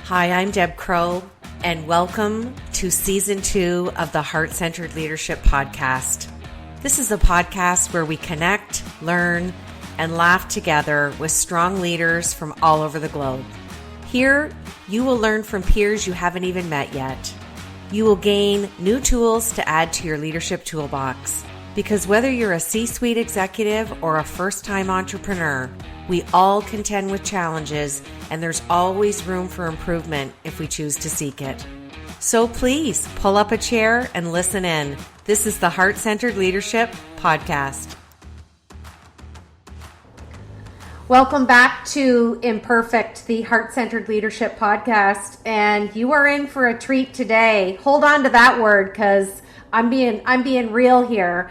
Hi, I'm Deb Crow, and welcome to Season 2 of the Heart-Centered Leadership Podcast. This is a podcast where we connect, learn, and laugh together with strong leaders from all over the globe. Here, you will learn from peers you haven't even met yet. You will gain new tools to add to your leadership toolbox. Because whether you're a C-suite executive or a first-time entrepreneur, we all contend with challenges, and there's always room for improvement if we choose to seek it. So please pull up a chair and listen in. This is the Heart-Centered Leadership Podcast. Welcome back to Imperfect, the Heart-Centered Leadership Podcast, and you are in for a treat today. Hold on to that word because I'm being real here.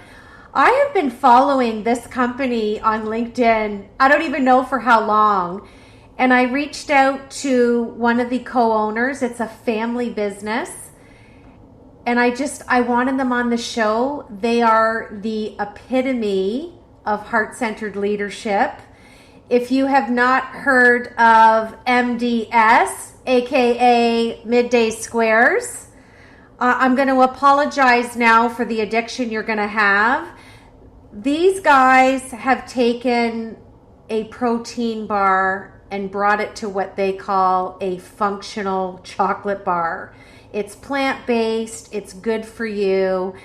I have been following this company on LinkedIn, I don't even know for how long, and I reached out to one of the co-owners. It's a family business, and I wanted them on the show. They are the epitome of heart-centered leadership. If you have not heard of MDS, aka Midday Squares, I'm going to apologize now for the addiction you're going to have. These guys have taken a protein bar and brought it to what they call a functional chocolate bar. It's plant-based, it's good for you.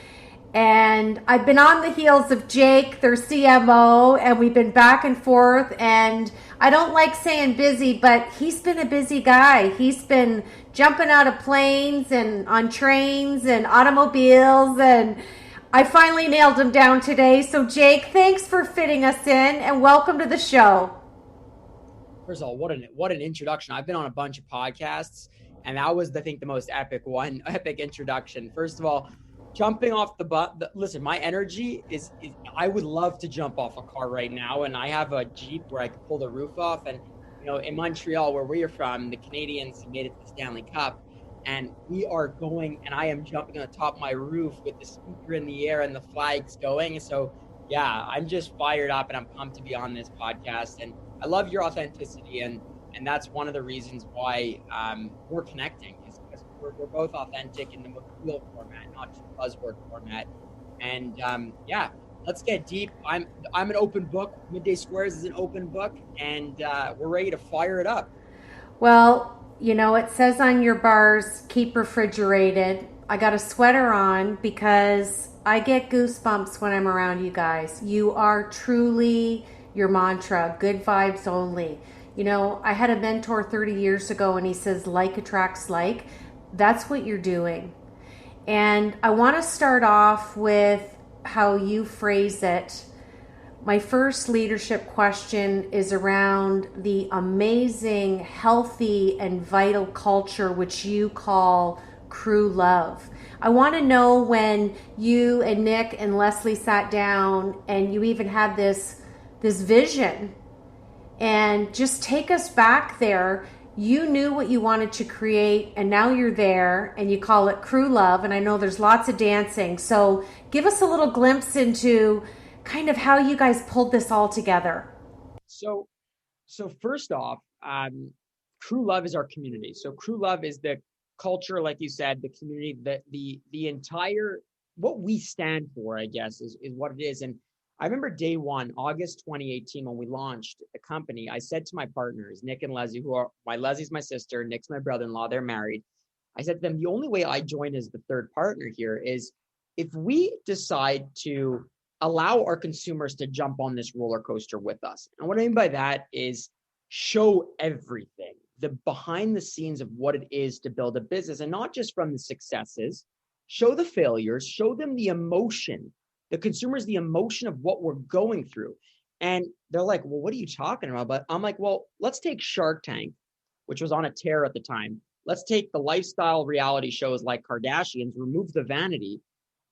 And I've been on the heels of Jake, their CMO, and we've been back and forth. And I don't like saying busy, but he's been a busy guy. He's been jumping out of planes and on trains and automobiles, and I finally nailed him down today. So Jake, thanks for fitting us in and welcome to the show. First of all, what an introduction. I've been on a bunch of podcasts, and that was, I think, the most epic introduction. First of all, jumping off the bus. Listen, my energy is I would love to jump off a car right now, and I have a Jeep where I can pull the roof off. And in Montreal, where we're from, the Canadians made it to the Stanley Cup, and we are going, and I am jumping on the top of my roof with the speaker in the air and the flags going. So yeah, I'm just fired up, and I'm pumped to be on this podcast. And I love your authenticity, and that's one of the reasons why we're connecting, is because we're both authentic in the most real format, not just buzzword format. And yeah, let's get deep. I'm an open book. Midday Squares is an open book, and we're ready to fire it up. Well, it says on your bars, keep refrigerated. I got a sweater on because I get goosebumps when I'm around you guys. You are truly your mantra, good vibes only. I had a mentor 30 years ago, and he says, like attracts like. That's what you're doing. And I want to start off with how you phrase it. My first leadership question is around the amazing, healthy, and vital culture which you call crew love. I want to know when you and Nick and Leslie sat down and you even had this vision, and just take us back there. You knew what you wanted to create, and now you're there, and you call it crew love. And I know there's lots of dancing. So give us a little glimpse into kind of how you guys pulled this all together. So first off, crew love is our community. So crew love is the culture, like you said, the community, the entire, what we stand for, I guess, is what it is. And I remember day one, August 2018, when we launched the company, I said to my partners, Nick and Leslie, Leslie's my sister, Nick's my brother-in-law, they're married. I said to them, the only way I join as the third partner here is if we decide to allow our consumers to jump on this roller coaster with us. And what I mean by that is show everything, the behind the scenes of what it is to build a business, and not just from the successes, show the failures, show them the emotion, the consumers, the emotion of what we're going through. And they're like, well, what are you talking about? But I'm like, well, let's take Shark Tank, which was on a tear at the time. Let's take the lifestyle reality shows like Kardashians, remove the vanity,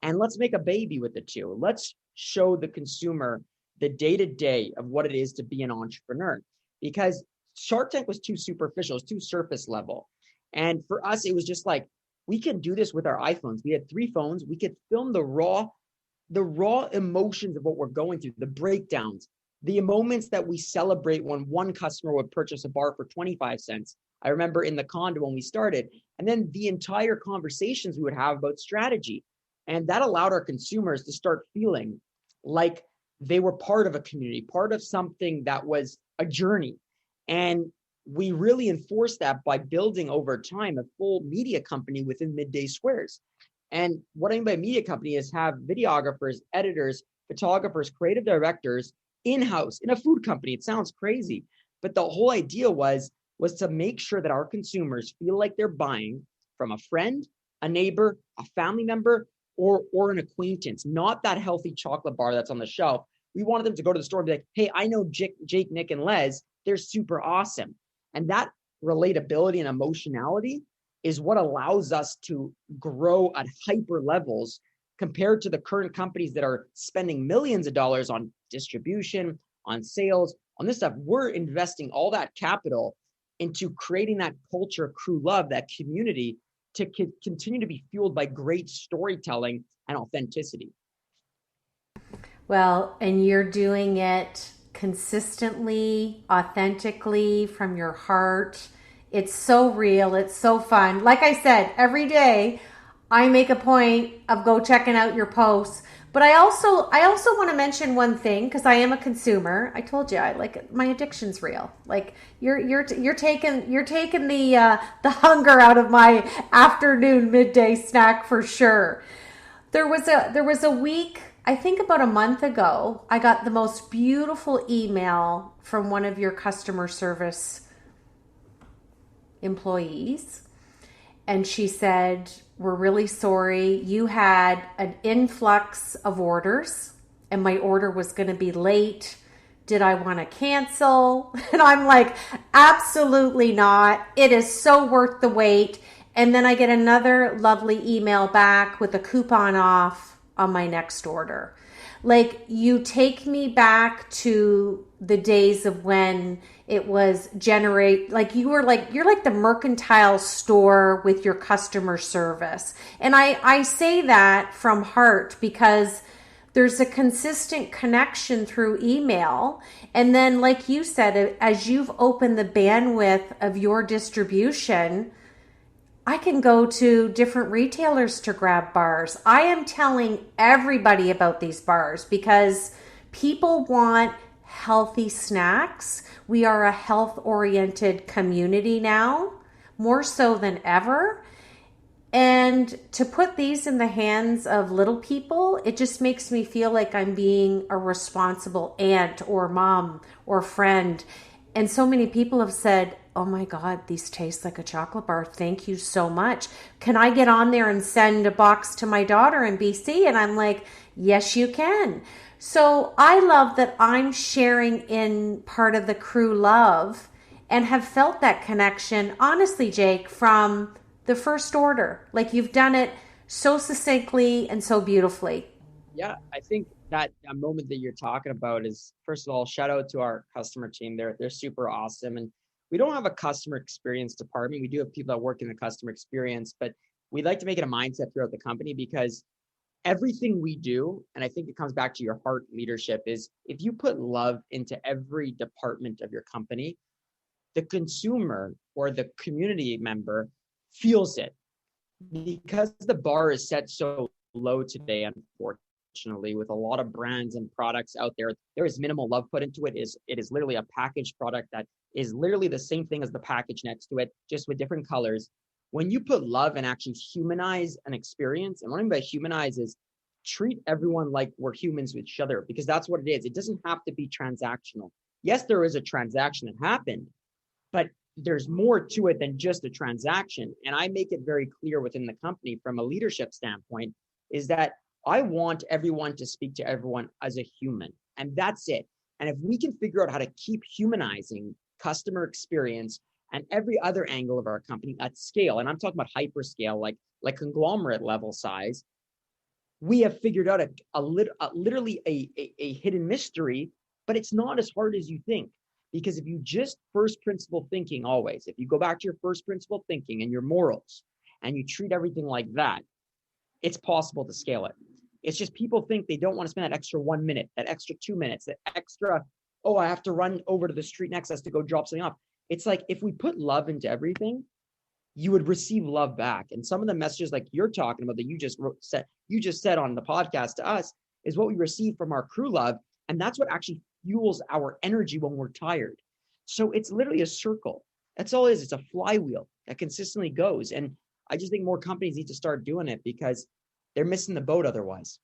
and let's make a baby with the two. Let's show the consumer the day-to-day of what it is to be an entrepreneur. Because Shark Tank was too superficial, it was too surface level. And for us, it was just like, we can do this with our iPhones. We had 3 phones. We could film the raw emotions of what we're going through, the breakdowns, the moments that we celebrate when one customer would purchase a bar for 25 cents I remember in the condo when we started, and then the entire conversations we would have about strategy. And that allowed our consumers to start feeling like they were part of a community, part of something that was a journey. And we really enforced that by building over time a full media company within Midday Squares. And what I mean by media company is have videographers, editors, photographers, creative directors in-house in a food company. It sounds crazy, but the whole idea was to make sure that our consumers feel like they're buying from a friend, a neighbor, a family member, or an acquaintance, not that healthy chocolate bar that's on the shelf. We wanted them to go to the store and be like, hey, I know Jake, Nick, and Les. They're super awesome. And that relatability and emotionality is what allows us to grow at hyper levels compared to the current companies that are spending millions of dollars on distribution, on sales, on this stuff. We're investing all that capital into creating that culture, crew love, that community to continue to be fueled by great storytelling and authenticity. Well, and you're doing it consistently, authentically, from your heart. It's so real. It's so fun. Like I said, every day I make a point of go checking out your posts. But I also want to mention one thing because I am a consumer. I told you I like my addiction's real. Like you're taking the hunger out of my afternoon midday snack for sure. There was a week, I think about a month ago, I got the most beautiful email from one of your customer service employees. And she said, we're really sorry. You had an influx of orders and my order was going to be late. Did I want to cancel? And I'm like, absolutely not. It is so worth the wait. And then I get another lovely email back with a coupon off on my next order. Like you take me back to the days of when it was like you're like the mercantile store with your customer service. And I say that from heart because there's a consistent connection through email. And then, like you said, as you've opened the bandwidth of your distribution, I can go to different retailers to grab bars. I am telling everybody about these bars because people want healthy snacks. We are a health-oriented community now, more so than ever. And to put these in the hands of little people, it just makes me feel like I'm being a responsible aunt or mom or friend. And so many people have said, oh my God, these taste like a chocolate bar. Thank you so much. Can I get on there and send a box to my daughter in BC? And I'm like, yes, you can. So I love that I'm sharing in part of the crew love and have felt that connection, honestly, Jake, from the first order. Like you've done it so succinctly and so beautifully. Yeah, I think that a moment that you're talking about is, first of all, shout out to our customer team. They're super awesome. And we don't have a customer experience department. We do have people that work in the customer experience, but we'd like to make it a mindset throughout the company because everything we do, and I think it comes back to your heart leadership, is if you put love into every department of your company, the consumer or the community member feels it. Because the bar is set so low today, unfortunately, with a lot of brands and products out there, there is minimal love put into it. It is literally a packaged product that is literally the same thing as the package next to it, just with different colors. When you put love and actually humanize an experience, and what I mean by humanize is treat everyone like we're humans with each other, because that's what it is. It doesn't have to be transactional. Yes, there is a transaction that happened, but there's more to it than just a transaction. And I make it very clear within the company from a leadership standpoint is that I want everyone to speak to everyone as a human, and that's it. And if we can figure out how to keep humanizing customer experience and every other angle of our company at scale, and I'm talking about hyperscale, like conglomerate level size, we have figured out literally a hidden mystery, but it's not as hard as you think. Because if you just first principle thinking always, if you go back to your first principle thinking and your morals, and you treat everything like that, it's possible to scale it. It's just people think they don't want to spend that extra 1 minute, that extra 2 minutes, that extra, oh, I have to run over to the street next to us to go drop something off. It's like if we put love into everything, you would receive love back. And some of the messages like you're talking about that you just said on the podcast to us is what we receive from our crew love. And that's what actually fuels our energy when we're tired. So it's literally a circle. That's all it is. It's a flywheel that consistently goes. And I just think more companies need to start doing it because they're missing the boat otherwise.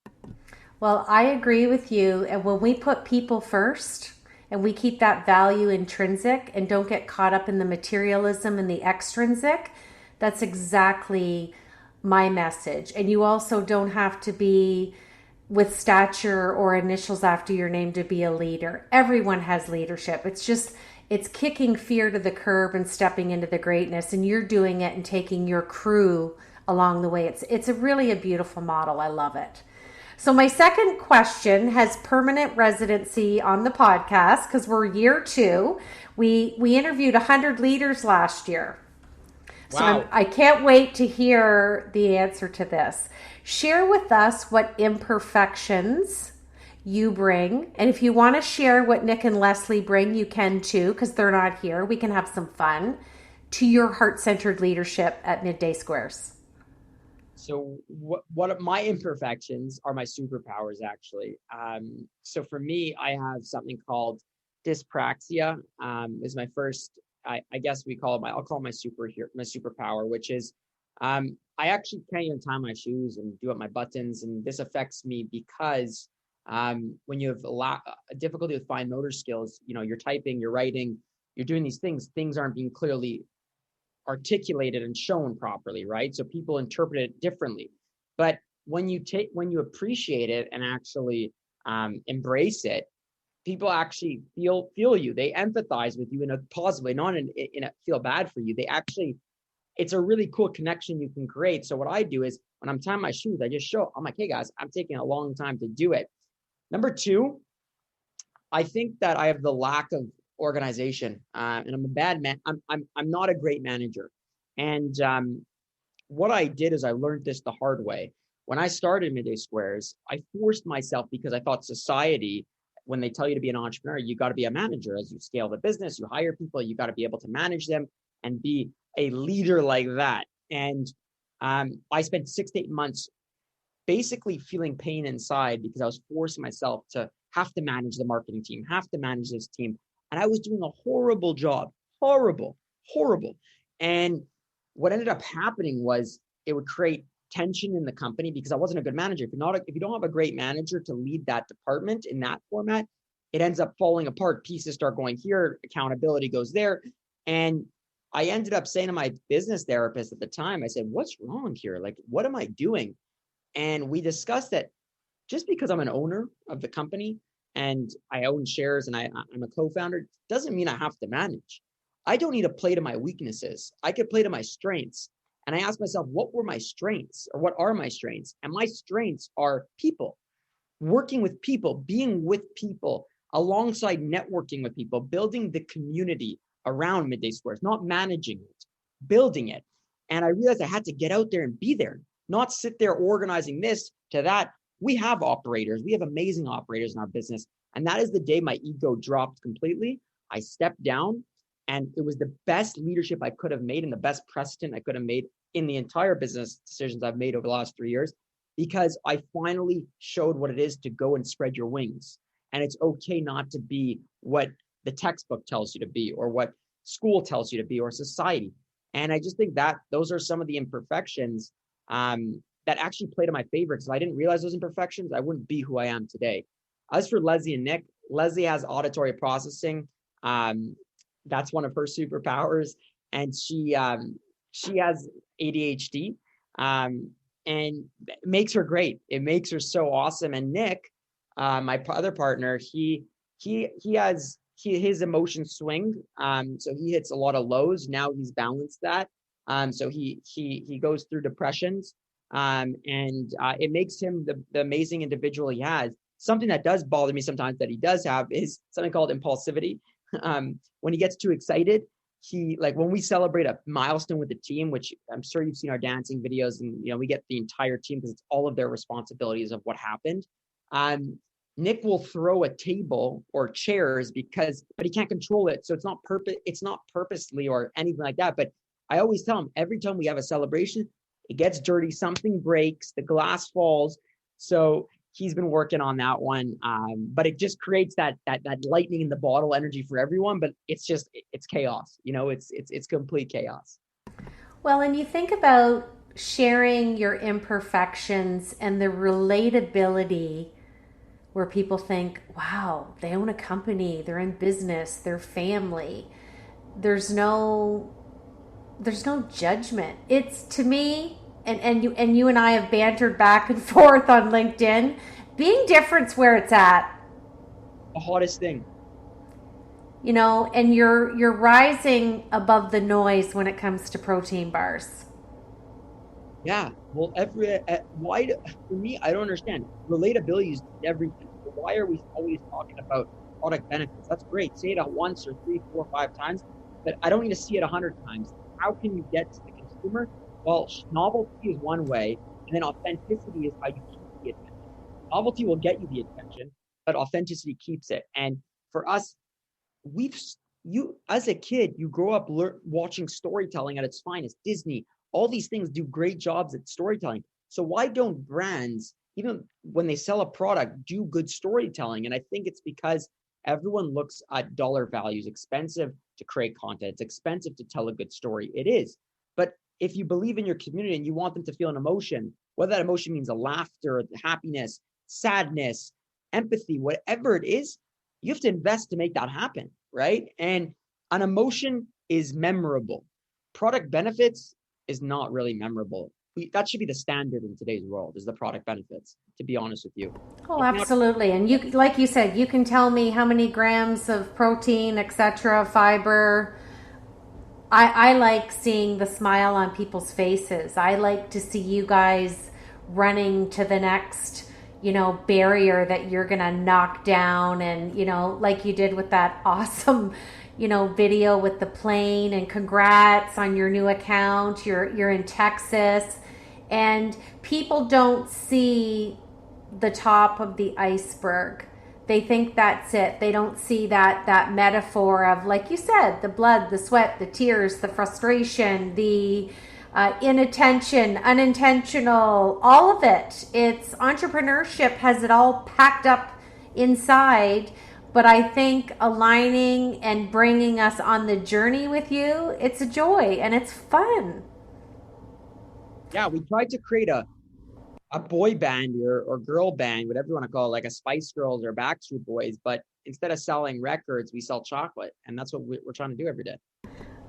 Well, I agree with you. And when we put people first and we keep that value intrinsic and don't get caught up in the materialism and the extrinsic, that's exactly my message. And you also don't have to be with stature or initials after your name to be a leader. Everyone has leadership. It's kicking fear to the curb and stepping into the greatness, and you're doing it and taking your crew along the way. It's really a beautiful model. I love it. So my second question has permanent residency on the podcast because we're year 2. We interviewed 100 leaders last year. So Wow. I can't wait to hear the answer to this. Share with us what imperfections you bring. And if you want to share what Nick and Leslie bring, you can too, because they're not here. We can have some fun to your heart-centered leadership at Midday Squares. So what my imperfections are my superpowers, actually. So for me, I have something called dyspraxia. Is my first, I guess we call it I'll call it my superpower, which is I actually can't even tie my shoes and do up my buttons. And this affects me because when you have a difficulty with fine motor skills, you're typing, you're writing, you're doing these things aren't being clearly articulated and shown properly, right? So people interpret it differently. But when you appreciate it and actually embrace it, people actually feel you. They empathize with you in a positive way, not in a feel bad for you. It's a really cool connection you can create. So what I do is when I'm tying my shoes, I just show, I'm like, hey guys, I'm taking a long time to do it. Number 2, I think that I have the lack of organization, and I'm a bad man. I'm not a great manager. And what I did is I learned this the hard way. When I started Midday Squares, I forced myself because I thought society, when they tell you to be an entrepreneur, you got to be a manager. As you scale the business, you hire people, you got to be able to manage them and be a leader like that. And I spent 6 to 8 months basically feeling pain inside because I was forcing myself to have to manage the marketing team, have to manage this team. And I was doing a horrible job, horrible. And what ended up happening was it would create tension in the company because I wasn't a good manager. If you don't have a great manager to lead that department in that format, it ends up falling apart. Pieces start going here, accountability goes there. And I ended up saying to my business therapist at the time, I said, what's wrong here? Like, what am I doing? And we discussed that just because I'm an owner of the company and I own shares and I'm a co-founder, doesn't mean I have to manage. I don't need to play to my weaknesses. I could play to my strengths. And I asked myself, what were my strengths or what are my strengths? And my strengths are people, working with people, being with people, alongside networking with people, building the community around Midday Squares, not managing it, building it. And I realized I had to get out there and be there, not sit there organizing this to that. We have operators. We have amazing operators in our business. And that is the day my ego dropped completely. I stepped down and it was the best leadership I could have made and the best precedent I could have made in the entire business decisions I've made over the last 3 years, because I finally showed what it is to go and spread your wings. And it's okay not to be what the textbook tells you to be or what school tells you to be or society. And I just think that those are some of the imperfections that actually play to my favor, because if I didn't realize those imperfections, I wouldn't be who I am today. As for Leslie and Nick, Leslie has auditory processing. That's one of her superpowers. And she has ADHD, and it makes her great. It makes her so awesome. And Nick, my other partner, his emotions swing. So he hits a lot of lows. Now he's balanced that. So he goes through depressions. And it makes him the amazing individual he has. Something that does bother me sometimes that he does have is something called impulsivity. When he gets too excited, when we celebrate a milestone with the team, which I'm sure you've seen our dancing videos, and we get the entire team because it's all of their responsibilities of what happened. Nick will throw a table or chairs but he can't control it. So it's not purposely or anything like that. But I always tell him every time we have a celebration, it gets dirty, something breaks, the glass falls. So he's been working on that one. But it just creates that lightning in the bottle energy for everyone. But it's chaos. It's complete chaos. Well, and you think about sharing your imperfections and the relatability where people think, wow, they own a company, they're in business, they're family. There's no judgment. It's to me, and you and I have bantered back and forth on LinkedIn. Being different's where it's at. The hottest thing. And you're rising above the noise when it comes to protein bars. Yeah. Well, for me, I don't understand. Relatability is everything. Why are we always talking about product benefits? That's great. Say it once or three, four, 5 times, but I don't need to see it 100 times. How can you get to the consumer? Well, novelty is one way, and then authenticity is how you keep the attention. Novelty will get you the attention, but authenticity keeps it. And for us, you as a kid, you grow up watching storytelling at its finest. Disney, all these things do great jobs at storytelling. So why don't brands, even when they sell a product, do good storytelling? And I think it's because everyone looks at dollar values. Expensive to create content. It's expensive to tell a good story. It is. But if you believe in your community and you want them to feel an emotion, whether that emotion means a laughter, happiness, sadness, empathy, whatever it is, you have to invest to make that happen, right? And an emotion is memorable. Product benefits is not really memorable. That should be the standard in today's world, is the product benefits, to be honest with you. Oh, absolutely. And you, like you said, you can tell me how many grams of protein, etc., fiber. I like seeing the smile on people's faces. I like to see you guys running to the next, barrier that you're going to knock down. And, like you did with that awesome, video with the plane, and congrats on your new account. You're in Texas, and people don't see the top of the iceberg. They think that's it. They don't see that metaphor of, like you said, the blood, the sweat, the tears, the frustration, the inattention, unintentional, all of it. It's entrepreneurship has it all packed up inside. But I think aligning and bringing us on the journey with you, it's a joy and it's fun. Yeah, we tried to create a boy band or girl band, whatever you want to call it, like a Spice Girls or Backstreet Boys. But instead of selling records, we sell chocolate. And that's what we're trying to do every day.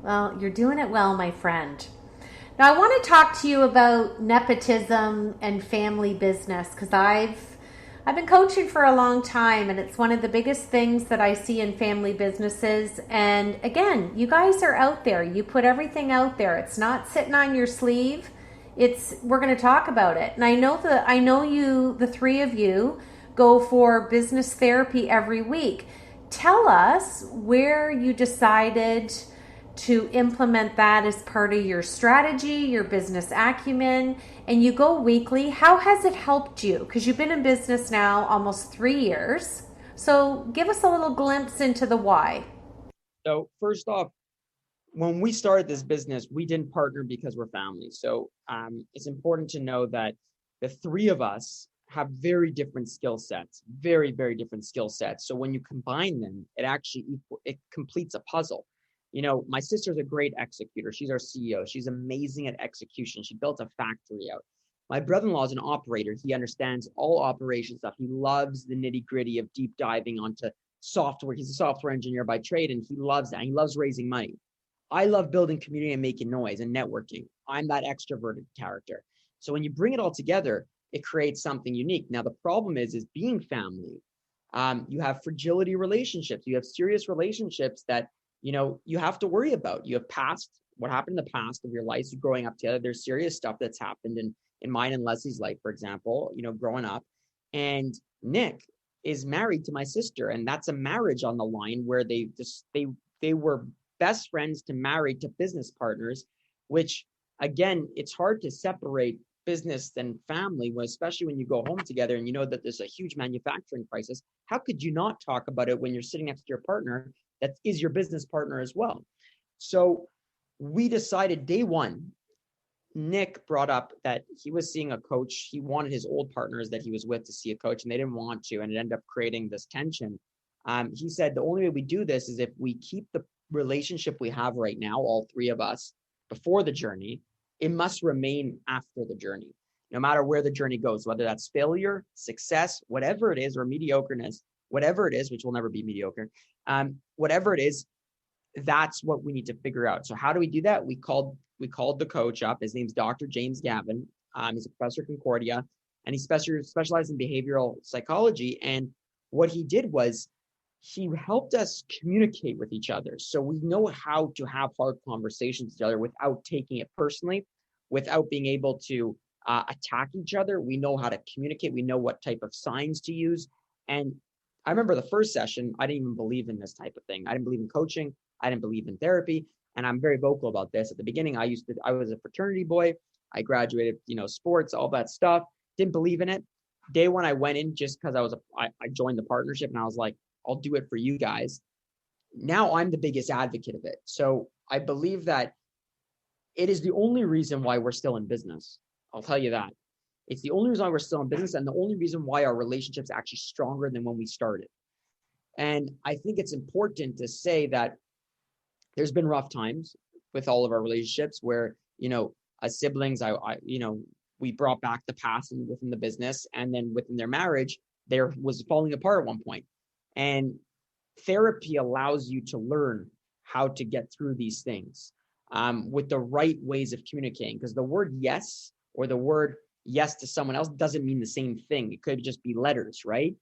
Well, you're doing it well, my friend. Now, I want to talk to you about nepotism and family business, because I've been coaching for a long time, and it's one of the biggest things that I see in family businesses. And again, you guys are out there. You put everything out there. It's not sitting on your sleeve. We're going to talk about it. And I know you, the three of you, go for business therapy every week. Tell us where you decided to implement that as part of your strategy, your business acumen, and you go weekly. How has it helped you? Because you've been in business now almost 3 years. So give us a little glimpse into the why. So first off, when we started this business, we didn't partner because we're family. So it's important to know that the three of us have very different skill sets, very, very different skill sets. So when you combine them, it completes a puzzle. My sister's a great executor. She's our CEO. She's amazing at execution. She built a factory out. My brother-in-law is an operator. He understands all operation stuff. He loves the nitty-gritty of deep diving onto software. He's a software engineer by trade, and he loves that. He loves raising money. I love building community and making noise and networking. I'm that extroverted character. So when you bring it all together, it creates something unique. Now, the problem is being family. You have fragility relationships. You have serious relationships that, you have to worry about. You have what happened in the past of your life, so growing up together. There's serious stuff that's happened in mine and Leslie's life, for example, growing up. And Nick is married to my sister, and that's a marriage on the line where they were best friends to married to business partners, which again, it's hard to separate business than family, especially when you go home together and you know that there's a huge manufacturing crisis. How could you not talk about it when you're sitting next to your partner that is your business partner as well? So we decided day one, Nick brought up that he was seeing a coach. He wanted his old partners that he was with to see a coach, and they didn't want to, and it ended up creating this tension. He said the only way we do this is if we keep the relationship we have right now, all three of us, before the journey. It must remain after the journey, no matter where the journey goes, whether that's failure, success, whatever it is, or mediocreness, whatever it is, which will never be mediocre. Whatever it is, that's what we need to figure out. So how do we do that? We called the coach up. His name's Dr. James Gavin. He's a professor at Concordia, and he specialized in behavioral psychology. And what he did was he helped us communicate with each other. So we know how to have hard conversations with each other without taking it personally, without being able to attack each other. We know how to communicate. We know what type of signs to use. And I remember the first session, I didn't even believe in this type of thing. I didn't believe in coaching. I didn't believe in therapy. And I'm very vocal about this. At the beginning, I was a fraternity boy. I graduated, sports, all that stuff. Didn't believe in it. Day one, I went in just because I joined the partnership and I was like, I'll do it for you guys. Now I'm the biggest advocate of it. So I believe that it is the only reason why we're still in business. I'll tell you that. It's the only reason why we're still in business and the only reason why our relationship's actually stronger than when we started. And I think it's important to say that there's been rough times with all of our relationships where, as siblings, we brought back the past within the business, and then within their marriage, there was falling apart at one point. And therapy allows you to learn how to get through these things with the right ways of communicating, because the word yes or the word yes to someone else doesn't mean the same thing. It could just be letters, right?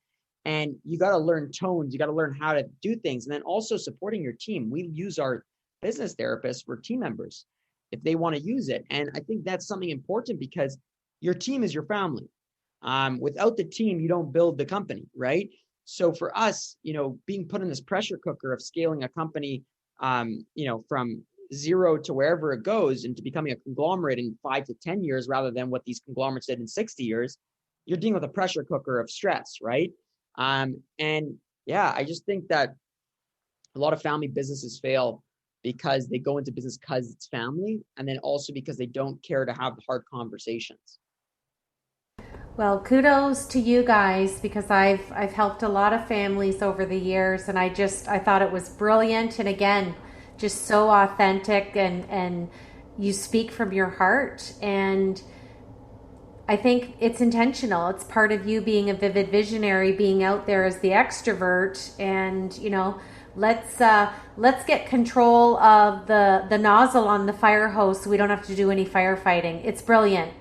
And you got to learn tones. You got to learn how to do things. And then also supporting your team. We use our business therapists for team members if they want to use it. And I think that's something important because your team is your family. Without the team, you don't build the company, right? So for us, being put in this pressure cooker of scaling a company, from zero to wherever it goes into becoming a conglomerate in 5 to 10 years, rather than what these conglomerates did in 60 years, you're dealing with a pressure cooker of stress, right? I just think that a lot of family businesses fail because they go into business because it's family, and then also because they don't care to have hard conversations. Well, kudos to you guys, because I've helped a lot of families over the years, and I thought it was brilliant, and again, just so authentic, and you speak from your heart, and I think it's intentional. It's part of you being a vivid visionary, being out there as the extrovert, and let's get control of the nozzle on the fire hose so we don't have to do any firefighting. It's brilliant.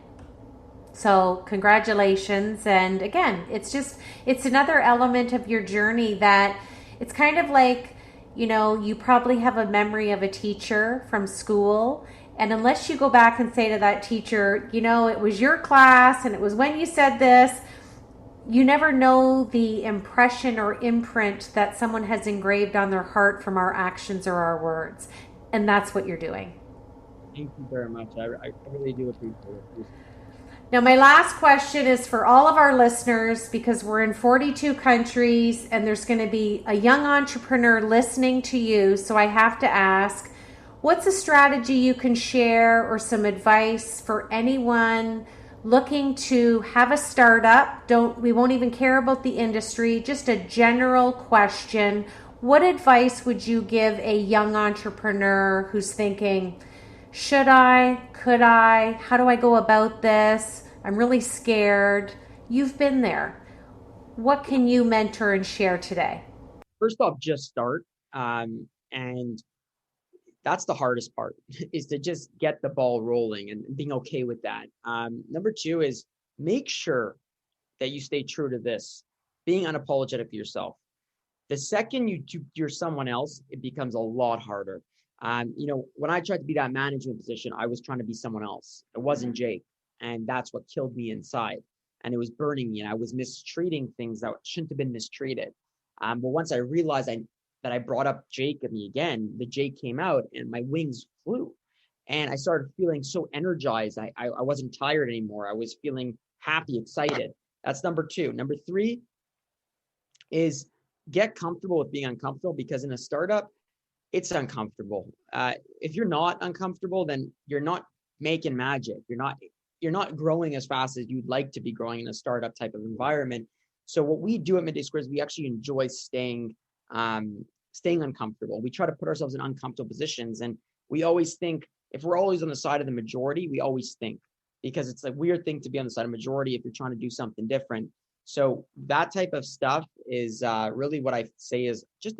So congratulations. And again, it's another element of your journey that it's kind of like, you probably have a memory of a teacher from school. And unless you go back and say to that teacher, it was your class and it was when you said this, you never know the impression or imprint that someone has engraved on their heart from our actions or our words. And that's what you're doing. Thank you very much. I really do appreciate it. Now, my last question is for all of our listeners, because we're in 42 countries and there's going to be a young entrepreneur listening to you. So I have to ask, what's a strategy you can share or some advice for anyone looking to have a startup? We won't even care about the industry, just a general question. What advice would you give a young entrepreneur who's thinking, should I? Could I? How do I go about this? I'm really scared. You've been there. What can you mentor and share today? First off, just start. And that's the hardest part is to just get the ball rolling and being okay with that. Number two is make sure that you stay true to this, being unapologetic to yourself. The second you're someone else, it becomes a lot harder. When I tried to be that management position, I was trying to be someone else. It wasn't Jake. And that's what killed me inside. And it was burning me. And I was mistreating things that shouldn't have been mistreated. But once I realized that I brought up Jake in me again, the Jake came out and my wings flew. And I started feeling so energized. I wasn't tired anymore. I was feeling happy, excited. That's number two. Number three is get comfortable with being uncomfortable, because in a startup, it's uncomfortable. If you're not uncomfortable, then you're not making magic. You're not growing as fast as you'd like to be growing in a startup type of environment. So what we do at Midday Squares, we actually enjoy staying uncomfortable. We try to put ourselves in uncomfortable positions, and we always think, if we're always on the side of the majority, we always think, because it's a weird thing to be on the side of majority if you're trying to do something different. So that type of stuff is really what I say is just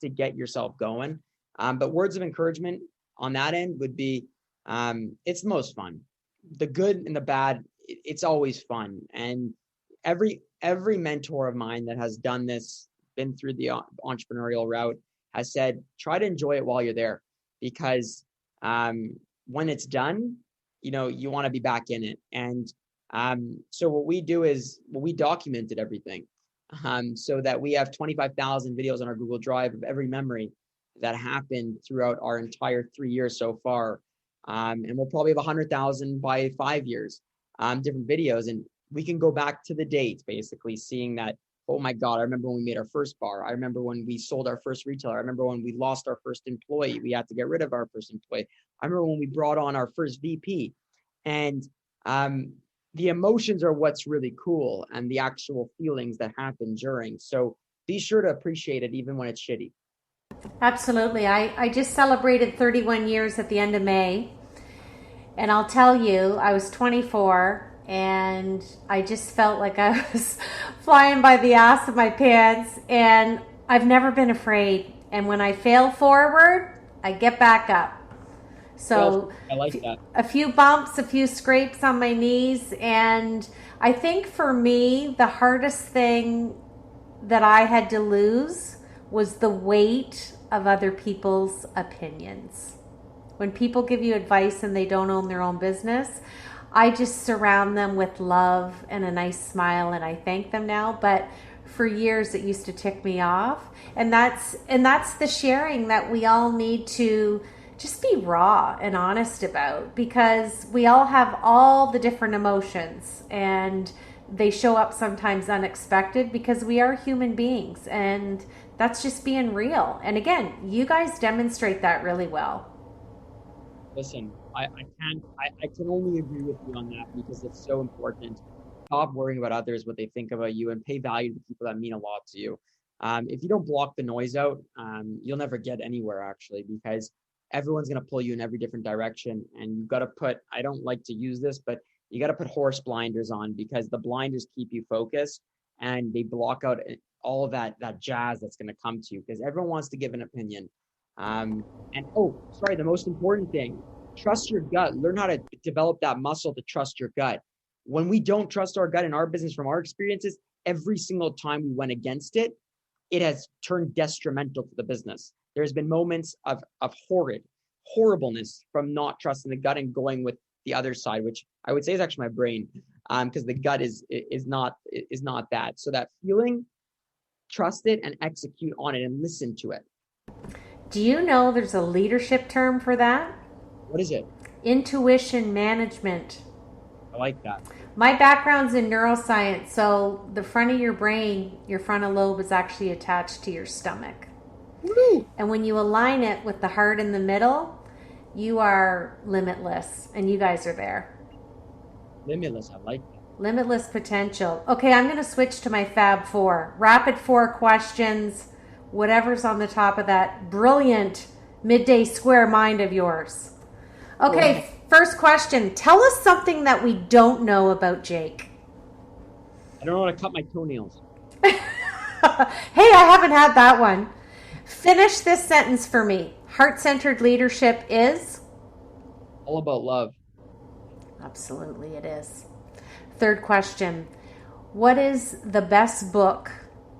to get yourself going. But words of encouragement on that end would be, it's the most fun. The good and the bad, it's always fun. And every mentor of mine that has done this, been through the entrepreneurial route, has said, try to enjoy it while you're there, because when it's done, you want to be back in it. And so what we do is, we documented everything, so that we have 25,000 videos on our Google Drive of every memory that happened throughout our entire 3 years so far. And we'll probably have 100,000 by 5 years, different videos. And we can go back to the date, basically seeing that, oh my God, I remember when we made our first bar. I remember when we sold our first retailer. I remember when we lost our first employee. We had to get rid of our first employee. I remember when we brought on our first VP. And the emotions are what's really cool, and the actual feelings that happen during. So be sure to appreciate it even when it's shitty. Absolutely. I just celebrated 31 years at the end of May. And I'll tell you, I was 24 and I just felt like I was flying by the ass of my pants. And I've never been afraid. And when I fail forward, I get back up. So I like that. A few bumps, a few scrapes on my knees. And I think for me, the hardest thing that I had to lose was the weight of other people's opinions. When people give you advice and they don't own their own business, I just surround them with love and a nice smile, and I thank them now. But for years it used to tick me off. And that's the sharing that we all need to just be raw and honest about, because we all have all the different emotions, and they show up sometimes unexpected, because we are human beings, and that's just being real. And again, you guys demonstrate that really well. Listen, I can only agree with you on that, because it's so important. Stop worrying about others, what they think about you, and pay value to the people that mean a lot to you. If you don't block the noise out, you'll never get anywhere, actually, because everyone's going to pull you in every different direction. And you've got to put, I don't like to use this, but you got to put horse blinders on, because the blinders keep you focused, and they block out all that jazz that's going to come to you, because everyone wants to give an opinion. The most important thing, trust your gut. Learn how to develop that muscle to trust your gut. When we don't trust our gut in our business, from our experiences, every single time we went against it, it has turned detrimental to the business. There's been moments of horribleness from not trusting the gut and going with the other side, which I would say is actually my brain, because the gut is not that. So that feeling, trust it and execute on it and listen to it. Do you know there's a leadership term for that? What is it? Intuition management. I like that. My background's in neuroscience, so the front of your brain, your frontal lobe, is actually attached to your stomach. Woo! And when you align it with the heart in the middle, you are limitless, and you guys are there. Limitless, I like that. Limitless potential. Okay, I'm going to switch to my Fab Four. Rapid 4 questions, whatever's on the top of that brilliant midday square mind of yours. Okay, first question. Tell us something that we don't know about Jake. I don't know how to cut my toenails. Hey, I haven't had that one. Finish this sentence for me. Heart-centered leadership is? All about love. Absolutely, it is. Third question. What is the best book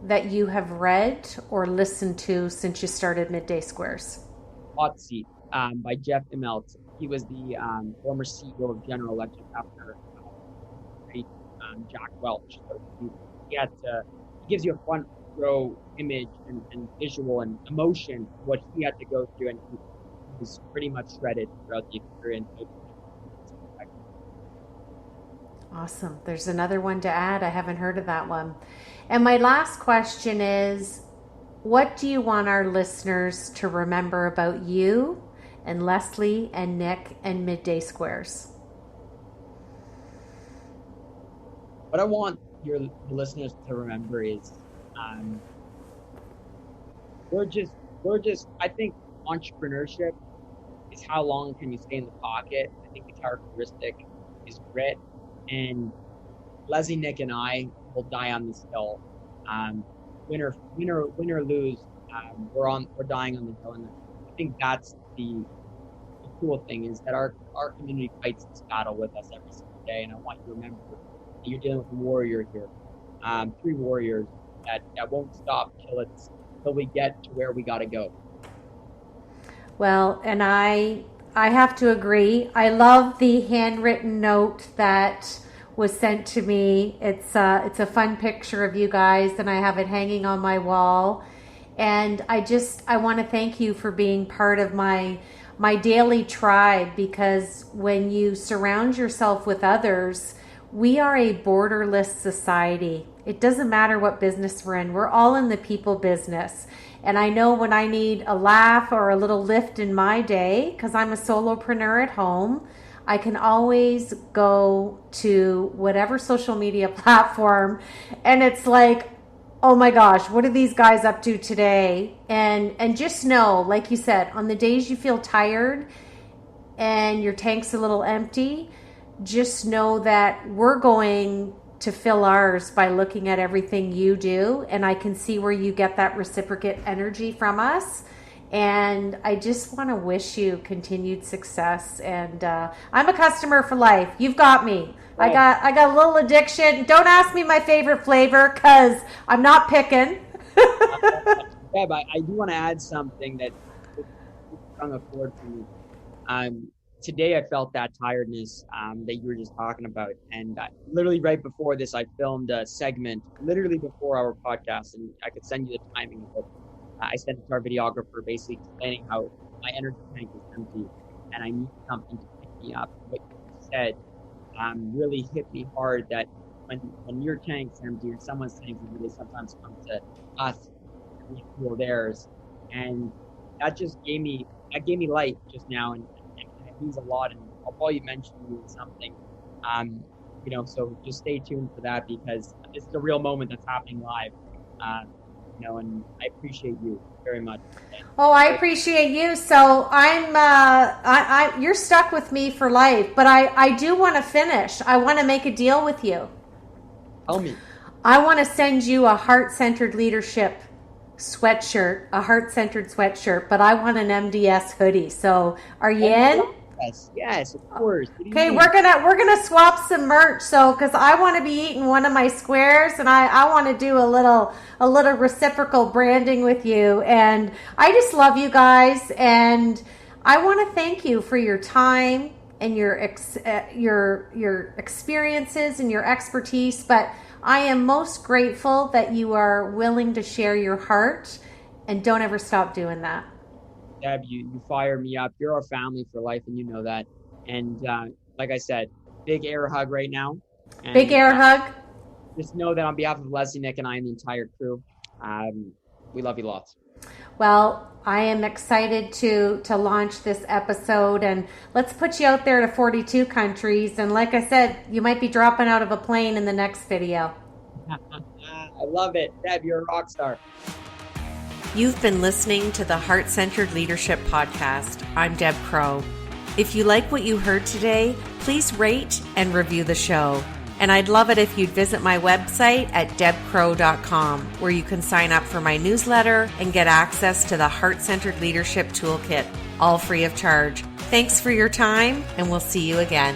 that you have read or listened to since you started Midday Squares? Hot Seat by Jeff Immelt. He was the former CEO of General Electric after Jack Welch. So he gives you a front row image and visual and emotion what he had to go through, and was pretty much shredded throughout the experience. Awesome. There's another one to add. I haven't heard of that one. And my last question is, what do you want our listeners to remember about you and Leslie and Nick and Midday Squares? What I want your listeners to remember is we're just I think entrepreneurship is how long can you stay in the pocket. I think the characteristic is grit, and Leslie, Nick, and I will die on this hill. Win or lose, we're dying on the hill, and I think that's the cool thing is that our community fights this battle with us every single day. And I want you to remember that you're dealing with a warrior here, 3 warriors that won't stop till we get to where we got to go. Well, and I have to agree. I love the handwritten note that was sent to me. It's a fun picture of you guys, and I have it hanging on my wall. And I want to thank you for being part of my daily tribe, because when you surround yourself with others, we are a borderless society. It doesn't matter what business we're in. We're all in the people business. And I know when I need a laugh or a little lift in my day, because I'm a solopreneur at home, I can always go to whatever social media platform, and it's like, oh my gosh, what are these guys up to today? And just know, like you said, on the days you feel tired and your tank's a little empty, just know that we're going to fill ours by looking at everything you do. And I can see where you get that reciprocate energy from us. And I just want to wish you continued success. And I'm a customer for life. You've got me. I got a little addiction. Don't ask me my favorite flavor, because I'm not picking. Deb, I do want to add something that strung a chord for me. Today I felt that tiredness that you were just talking about. And literally right before this, I filmed a segment literally before our podcast, and I could send you the timing of it. I sent it to our videographer, basically explaining how my energy tank is empty and I need something to pick me up. What you said really hit me hard, that when your tank's empty or someone's tank is empty, they sometimes come to us and we feel theirs. And that just gave me light just now, and it means a lot. And I'll probably mention you in something, so just stay tuned for that, because it's the real moment that's happening live. And I appreciate you very much. Oh, I appreciate you. So you're stuck with me for life, but I do want to finish. I want to make a deal with you. Tell me. I want to send you a heart-centered leadership sweatshirt, a heart-centered sweatshirt, but I want an MDS hoodie. So are you in? Yes, of course. Okay, we're gonna swap some merch. So, because I want to be eating one of my squares, and I want to do a little reciprocal branding with you. And I just love you guys, and I want to thank you for your time and your experiences and your expertise. But I am most grateful that you are willing to share your heart, and don't ever stop doing that. Deb, you fire me up. You're our family for life, and you know that. And like I said, big air hug right now. And, big air hug. Just know that on behalf of Leslie, Nick, and I, and the entire crew, we love you lots. Well, I am excited to launch this episode, and let's put you out there to 42 countries. And like I said, you might be dropping out of a plane in the next video. I love it. Deb, you're a rock star. You've been listening to the Heart-Centered Leadership Podcast. I'm Deb Crow. If you like what you heard today, please rate and review the show. And I'd love it if you'd visit my website at debcrow.com, where you can sign up for my newsletter and get access to the Heart-Centered Leadership Toolkit, all free of charge. Thanks for your time, and we'll see you again.